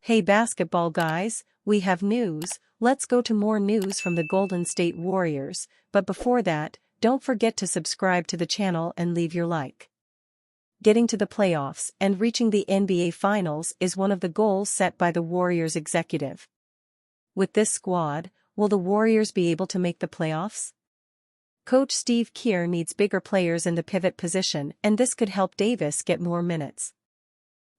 Hey basketball guys, we have news. Let's go to more news from the Golden State Warriors, but before that, don't forget to subscribe to the channel and leave your like. Getting to the playoffs and reaching the NBA Finals is one of the goals set by the Warriors executive. With this squad, will the Warriors be able to make the playoffs? Coach Steve Kerr needs bigger players in the pivot position, and this could help Davis get more minutes.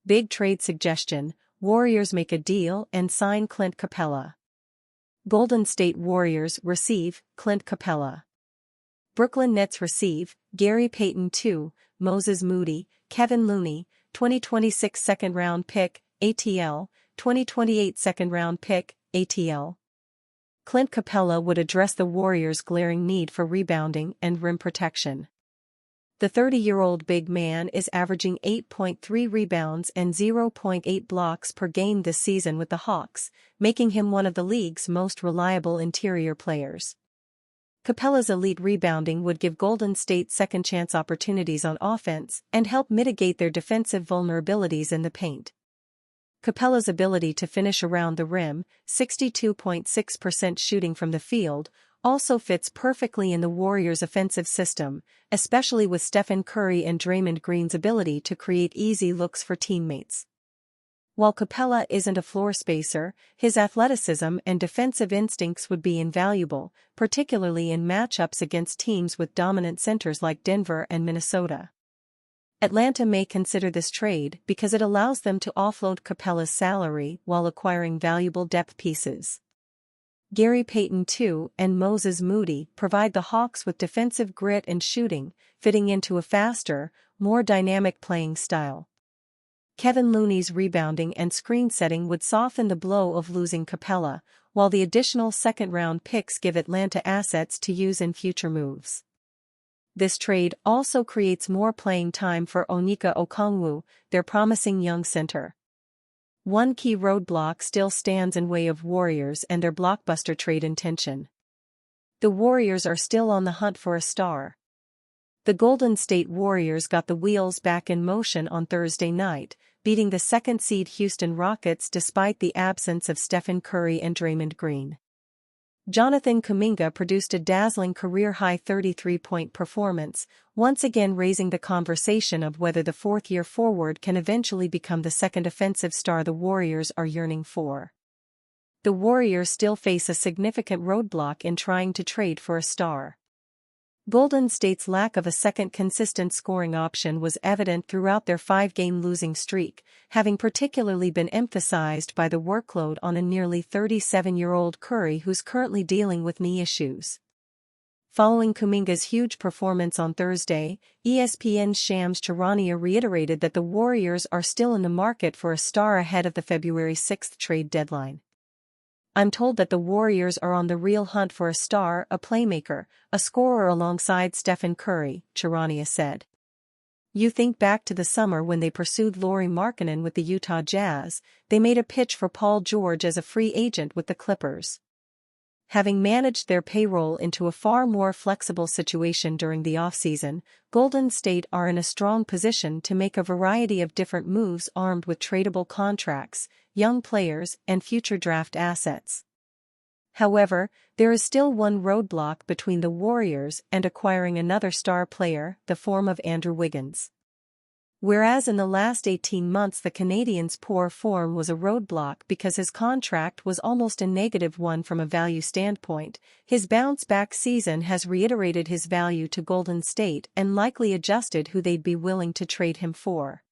Big trade suggestion: Warriors make a deal and sign Clint Capela. Golden State Warriors receive Clint Capela. Brooklyn Nets receive Gary Payton II, Moses Moody, Kevin Looney, 2026 second-round pick, ATL, 2028 second-round pick, ATL. Clint Capela would address the Warriors' glaring need for rebounding and rim protection. The 30-year-old big man is averaging 8.3 rebounds and 0.8 blocks per game this season with the Hawks, making him one of the league's most reliable interior players. Capela's elite rebounding would give Golden State second-chance opportunities on offense and help mitigate their defensive vulnerabilities in the paint. Capela's ability to finish around the rim, 62.6% shooting from the field, also fits perfectly in the Warriors' offensive system, especially with Stephen Curry and Draymond Green's ability to create easy looks for teammates. While Capela isn't a floor spacer, his athleticism and defensive instincts would be invaluable, particularly in matchups against teams with dominant centers like Denver and Minnesota. Atlanta may consider this trade because it allows them to offload Capela's salary while acquiring valuable depth pieces. Gary Payton II and Moses Moody provide the Hawks with defensive grit and shooting, fitting into a faster, more dynamic playing style. Kevin Looney's rebounding and screen setting would soften the blow of losing Capela, while the additional second-round picks give Atlanta assets to use in future moves. This trade also creates more playing time for Onyeka Okongwu, their promising young center. One key roadblock still stands in way of Warriors and their blockbuster trade intention. The Warriors are still on the hunt for a star. The Golden State Warriors got the wheels back in motion on Thursday night, beating the second-seed Houston Rockets despite the absence of Stephen Curry and Draymond Green. Jonathan Kuminga produced a dazzling career-high 33-point performance, once again raising the conversation of whether the fourth-year forward can eventually become the second offensive star the Warriors are yearning for. The Warriors still face a significant roadblock in trying to trade for a star. Golden State's lack of a second consistent scoring option was evident throughout their 5-game losing streak, having particularly been emphasized by the workload on a nearly 37-year-old Curry who's currently dealing with knee issues. Following Kuminga's huge performance on Thursday, ESPN's Shams Charania reiterated that the Warriors are still in the market for a star ahead of the February 6 trade deadline. "I'm told that the Warriors are on the real hunt for a star, a playmaker, a scorer alongside Stephen Curry," Charania said. "You think back to the summer when they pursued Lauri Markkanen with the Utah Jazz, they made a pitch for Paul George as a free agent with the Clippers. Having managed their payroll into a far more flexible situation during the offseason, Golden State are in a strong position to make a variety of different moves armed with tradable contracts, young players, and future draft assets. However, there is still one roadblock between the Warriors and acquiring another star player, the form of Andrew Wiggins. Whereas in the last 18 months the Canadian's poor form was a roadblock because his contract was almost a negative one from a value standpoint, his bounce-back season has reiterated his value to Golden State and likely adjusted who they'd be willing to trade him for.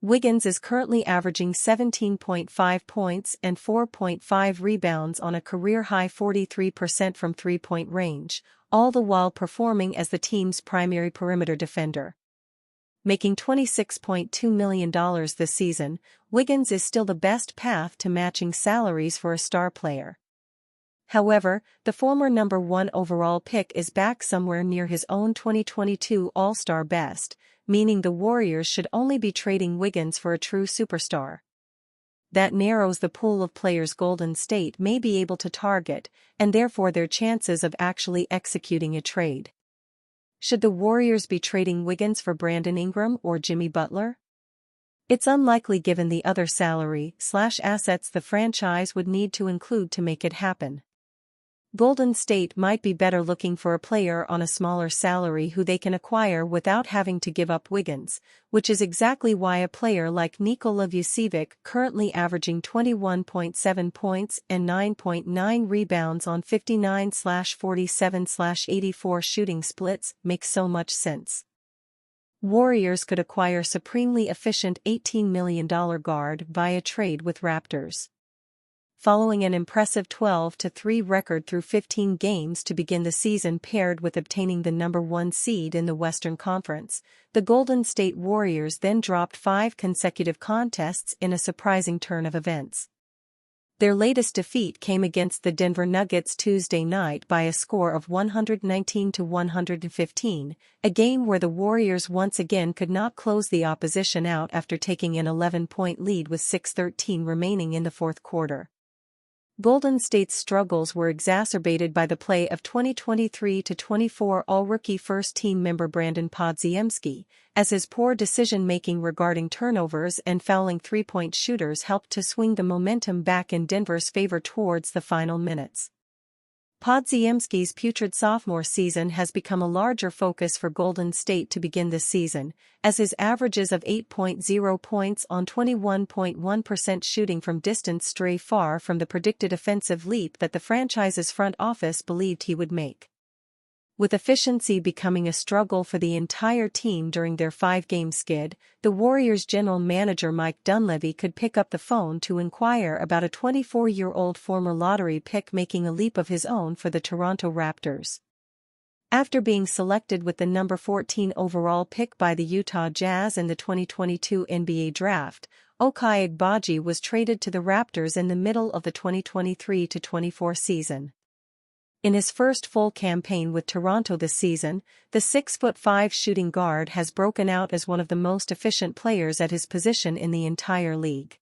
Wiggins is currently averaging 17.5 points and 4.5 rebounds on a career-high 43% from three-point range, all the while performing as the team's primary perimeter defender. Making $26.2 million this season, Wiggins is still the best path to matching salaries for a star player. However, the former number 1 overall pick is back somewhere near his own 2022 All-Star best, meaning the Warriors should only be trading Wiggins for a true superstar. That narrows the pool of players Golden State may be able to target, and therefore their chances of actually executing a trade. Should the Warriors be trading Wiggins for Brandon Ingram or Jimmy Butler? It's unlikely given the other salary/assets the franchise would need to include to make it happen. Golden State might be better looking for a player on a smaller salary who they can acquire without having to give up Wiggins, which is exactly why a player like Nikola Vucevic, currently averaging 21.7 points and 9.9 rebounds on 59/47/84 shooting splits, makes so much sense. Warriors could acquire supremely efficient $18 million guard via trade with Raptors. Following an impressive 12-3 record through 15 games to begin the season paired with obtaining the number 1 seed in the Western Conference, the Golden State Warriors then dropped 5 consecutive contests in a surprising turn of events. Their latest defeat came against the Denver Nuggets Tuesday night by a score of 119-115, a game where the Warriors once again could not close the opposition out after taking an 11-point lead with 6:13 remaining in the fourth quarter. Golden State's struggles were exacerbated by the play of 2023-24 All-Rookie first-team member Brandon Podziemski, as his poor decision-making regarding turnovers and fouling three-point shooters helped to swing the momentum back in Denver's favor towards the final minutes. Podziemski's putrid sophomore season has become a larger focus for Golden State to begin this season, as his averages of 8.0 points on 21.1% shooting from distance stray far from the predicted offensive leap that the franchise's front office believed he would make. With efficiency becoming a struggle for the entire team during their 5-game skid, the Warriors' general manager Mike Dunleavy could pick up the phone to inquire about a 24-year-old former lottery pick making a leap of his own for the Toronto Raptors. After being selected with the number 14 overall pick by the Utah Jazz in the 2022 NBA Draft, Ochai Agbaji was traded to the Raptors in the middle of the 2023-24 season. In his first full campaign with Toronto this season, the 6'5" shooting guard has broken out as one of the most efficient players at his position in the entire league.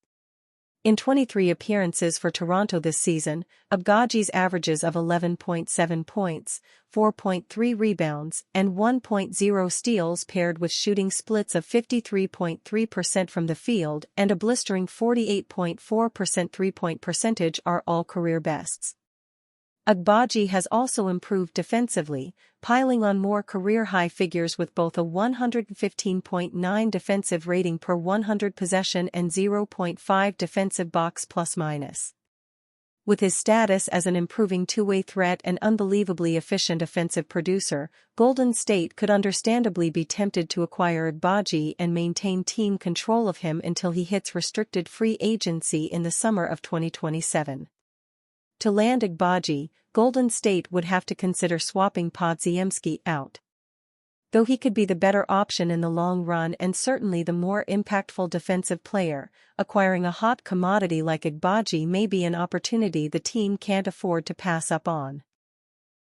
In 23 appearances for Toronto this season, Agbaji's averages of 11.7 points, 4.3 rebounds, and 1.0 steals paired with shooting splits of 53.3% from the field and a blistering 48.4% three-point percentage are all career bests. Agbaji has also improved defensively, piling on more career-high figures with both a 115.9 defensive rating per 100 possession and 0.5 defensive box plus-minus. With his status as an improving two-way threat and unbelievably efficient offensive producer, Golden State could understandably be tempted to acquire Agbaji and maintain team control of him until he hits restricted free agency in the summer of 2027. To land Agbaji, Golden State would have to consider swapping Podziemski out. Though he could be the better option in the long run and certainly the more impactful defensive player, acquiring a hot commodity like Agbaji may be an opportunity the team can't afford to pass up on.